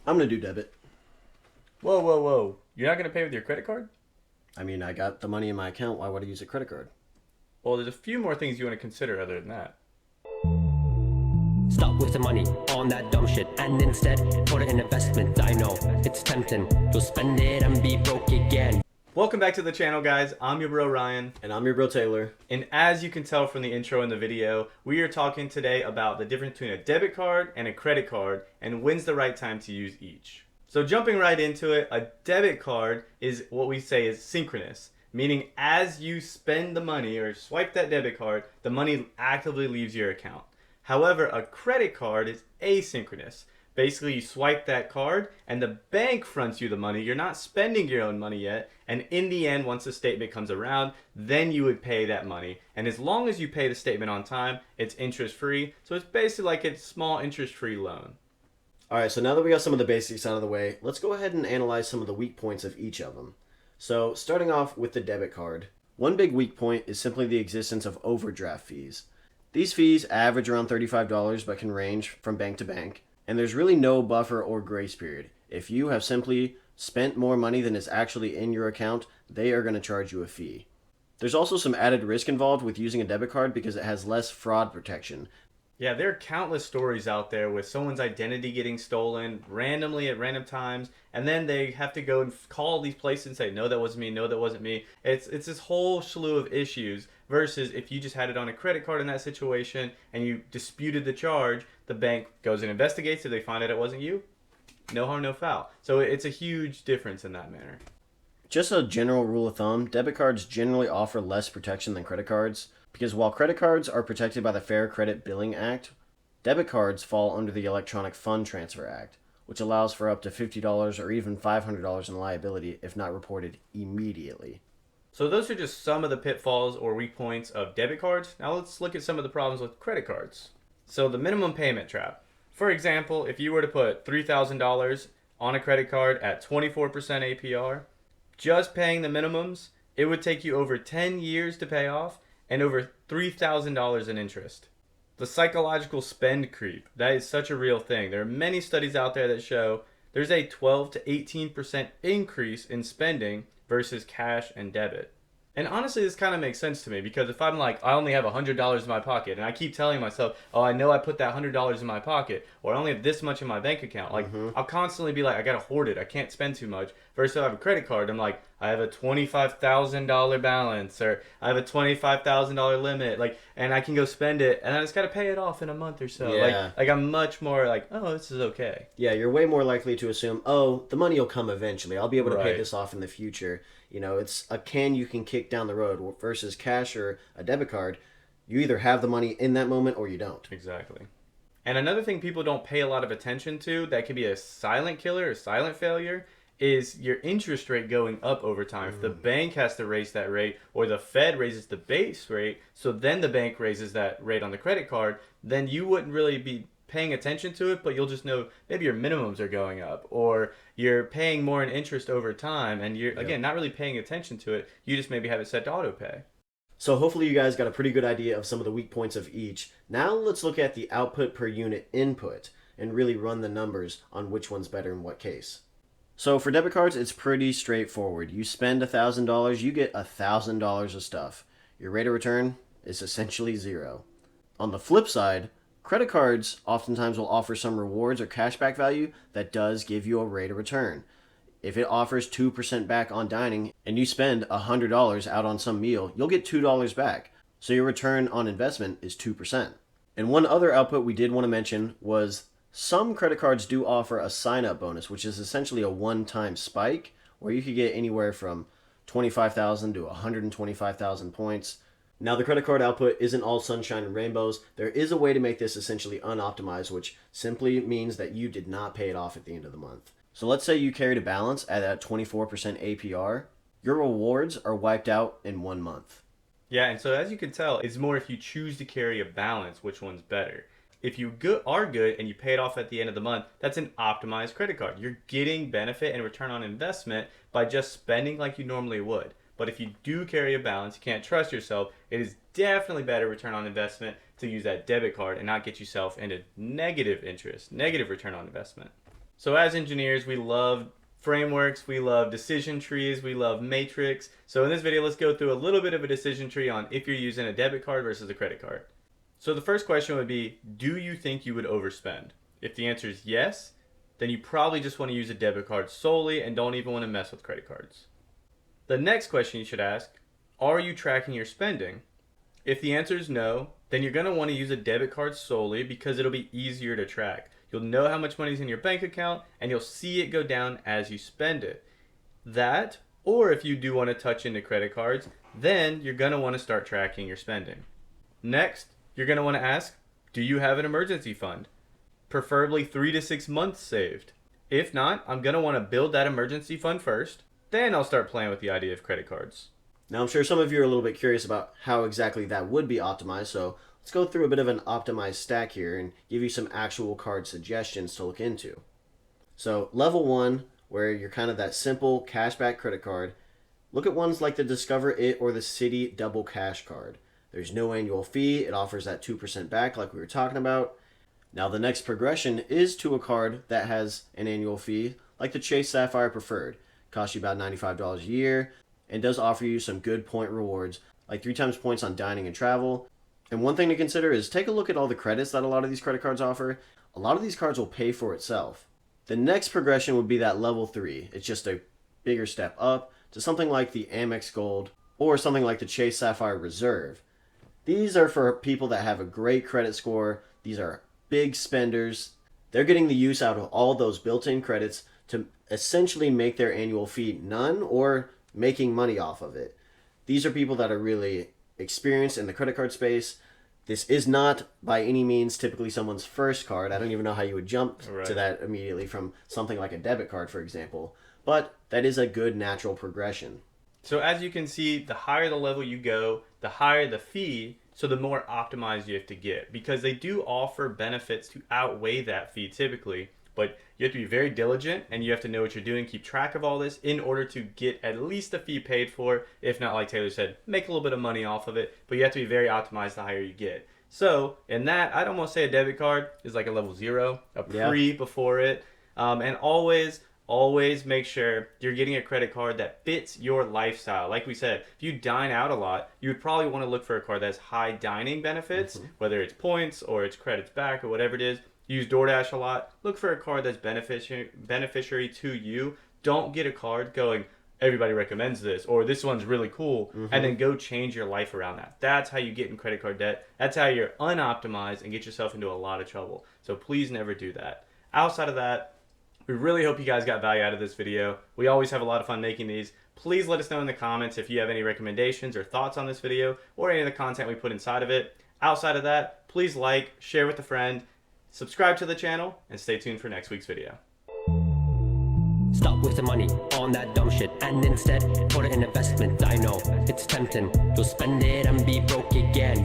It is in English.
I'm gonna do debit. Whoa, whoa, whoa. You're not going to pay with your credit card? I mean, I got the money in my account. Why would I use a credit card? Well, there's a few more things you want to consider other than that. Stop wasting money on that dumb shit and instead put it in investment. I know it's tempting. You'll spend it and be broke again. Welcome back to the channel, guys. I'm your bro, Ryan. And I'm your bro, Taylor. And as you can tell from the intro in the video, we are talking today about the difference between a debit card and a credit card and when's the right time to use each. So jumping right into it, a debit card is what we say is synchronous, meaning as you spend the money or swipe that debit card, the money actively leaves your account. However, a credit card is asynchronous. Basically, you swipe that card and the bank fronts you the money. You're not spending your own money yet. And in the end, once the statement comes around, then you would pay that money. And as long as you pay the statement on time, it's interest free. So it's basically like a small interest free loan. All right, so now that we got some of the basics out of the way, let's go ahead and analyze some of the weak points of each of them. So starting off with the debit card. One big weak point is simply the existence of overdraft fees. These fees average around $35 but can range from bank to bank. And there's really no buffer or grace period. If you have simply spent more money than is actually in your account, they are going to charge you a fee. There's also some added risk involved with using a debit card because it has less fraud protection. Yeah, there are countless stories out there with someone's identity getting stolen randomly at random times, and then they have to go and call these places and say, no, that wasn't me, no, that wasn't me. It's this whole slew of issues versus if you just had it on a credit card in that situation and you disputed the charge, the bank goes and investigates. If they find out it wasn't you, no harm, no foul. So it's a huge difference in that manner. Just a general rule of thumb, debit cards generally offer less protection than credit cards. Because while credit cards are protected by the Fair Credit Billing Act, debit cards fall under the Electronic Fund Transfer Act, which allows for up to $50 or even $500 in liability if not reported immediately. So those are just some of the pitfalls or weak points of debit cards. Now let's look at some of the problems with credit cards. So the minimum payment trap. For example, if you were to put $3,000 on a credit card at 24% APR, just paying the minimums, it would take you over 10 years to pay off and over $3,000 in interest. The psychological spend creep, that is such a real thing. There are many studies out there that show there's a 12 to 18% increase in spending versus cash and debit. And honestly, this kind of makes sense to me because if I'm like, I only have $100 in my pocket and I keep telling myself, oh, I know I put that $100 in my pocket or I only have this much in my bank account. Like, I'll constantly be like, I got to hoard it. I can't spend too much. Versus if I have a credit card, I'm like, I have a $25,000 balance or I have a $25,000 limit. Like, and I can go spend it and I just got to pay it off in a month or so. Yeah. Like I'm much more like, oh, this is okay. Yeah, you're way more likely to assume, oh, the money will come eventually. I'll be able to pay Right. this off in the future. You know, it's a can you can kick down the road versus cash or a debit card. You either have the money in that moment or you don't. Exactly. And another thing people don't pay a lot of attention to that could be a silent killer or silent failure is your interest rate going up over time. If the bank has to raise that rate or the Fed raises the base rate, so then the bank raises that rate on the credit card, then you wouldn't really be paying attention to it, but you'll just know maybe your minimums are going up or you're paying more in interest over time and you're, again, not really paying attention to it. You just maybe have it set to auto pay. So hopefully you guys got a pretty good idea of some of the weak points of each. Now let's look at the output per unit input and really run the numbers on which one's better in what case. So for debit cards, it's pretty straightforward. You spend $1,000, you get $1,000 of stuff. Your rate of return is essentially zero. On the flip side, credit cards oftentimes will offer some rewards or cashback value that does give you a rate of return. If it offers 2% back on dining and you spend $100 out on some meal, you'll get $2 back. So your return on investment is 2%. And one other output we did want to mention was some credit cards do offer a sign-up bonus, which is essentially a one-time spike where you could get anywhere from 25,000 to 125,000 points. Now, the credit card output isn't all sunshine and rainbows. There is a way to make this essentially unoptimized, which simply means that you did not pay it off at the end of the month. So let's say you carried a balance at a 24% APR. Your rewards are wiped out in 1 month. Yeah, and so as you can tell, it's more if you choose to carry a balance, which one's better. If you are good and you pay it off at the end of the month, that's an optimized credit card. You're getting benefit and return on investment by just spending like you normally would. But if you do carry a balance, you can't trust yourself, it is definitely better return on investment to use that debit card and not get yourself into negative interest, negative return on investment. So as engineers, we love frameworks, we love decision trees, we love matrix. So in this video, let's go through a little bit of a decision tree on if you're using a debit card versus a credit card. So the first question would be, do you think you would overspend? If the answer is yes, then you probably just want to use a debit card solely and don't even want to mess with credit cards. The next question you should ask, are you tracking your spending? If the answer is no, then you're going to want to use a debit card solely because it'll be easier to track. You'll know how much money is in your bank account and you'll see it go down as you spend it. That, or if you do want to touch into credit cards, then you're going to want to start tracking your spending. Next, you're going to want to ask, do you have an emergency fund? Preferably 3 to 6 months saved. If not, I'm going to want to build that emergency fund first. Then I'll start playing with the idea of credit cards. Now, I'm sure some of you are a little bit curious about how exactly that would be optimized, so let's go through a bit of an optimized stack here and give you some actual card suggestions to look into. So, level 1, where you're kind of that simple cashback credit card, look at ones like the Discover It or the Citi Double Cash Card. There's no annual fee, it offers that 2% back like we were talking about. Now, the next progression is to a card that has an annual fee, like the Chase Sapphire Preferred. Costs you about $95 a year, and does offer you some good point rewards, like 3 times points on dining and travel. And one thing to consider is take a look at all the credits that a lot of these credit cards offer. A lot of these cards will pay for itself. The next progression would be that level 3. It's just a bigger step up to something like the Amex Gold or something like the Chase Sapphire Reserve. These are for people that have a great credit score. These are big spenders. They're getting the use out of all those built-in credits to essentially make their annual fee none or making money off of it. These are people that are really experienced in the credit card space. This is not by any means typically someone's first card. I don't even know how you would jump to that immediately from something like a debit card, for example. But that is a good natural progression. So as you can see, the higher the level you go, the higher the fee, so the more optimized you have to get. Because they do offer benefits to outweigh that fee typically. But you have to be very diligent and you have to know what you're doing, keep track of all this in order to get at least a fee paid for. If not, like Taylor said, make a little bit of money off of it, but you have to be very optimized the higher you get. So in that, I'd almost say a debit card is like a level 0, a pre before it. And always make sure you're getting a credit card that fits your lifestyle. Like we said, if you dine out a lot, you would probably want to look for a card that has high dining benefits, whether it's points or it's credits back or whatever it is. Use DoorDash a lot. Look for a card that's beneficiary to you. Don't get a card going, everybody recommends this, or this one's really cool, and then go change your life around that. That's how you get in credit card debt. That's how you're unoptimized and get yourself into a lot of trouble. So please never do that. Outside of that, we really hope you guys got value out of this video. We always have a lot of fun making these. Please let us know in the comments if you have any recommendations or thoughts on this video or any of the content we put inside of it. Outside of that, please like, share with a friend, subscribe to the channel, and stay tuned for next week's video. Stop wasting money on that dumb shit and instead put it in investment. I know it's tempting. You'll spend it and be broke again.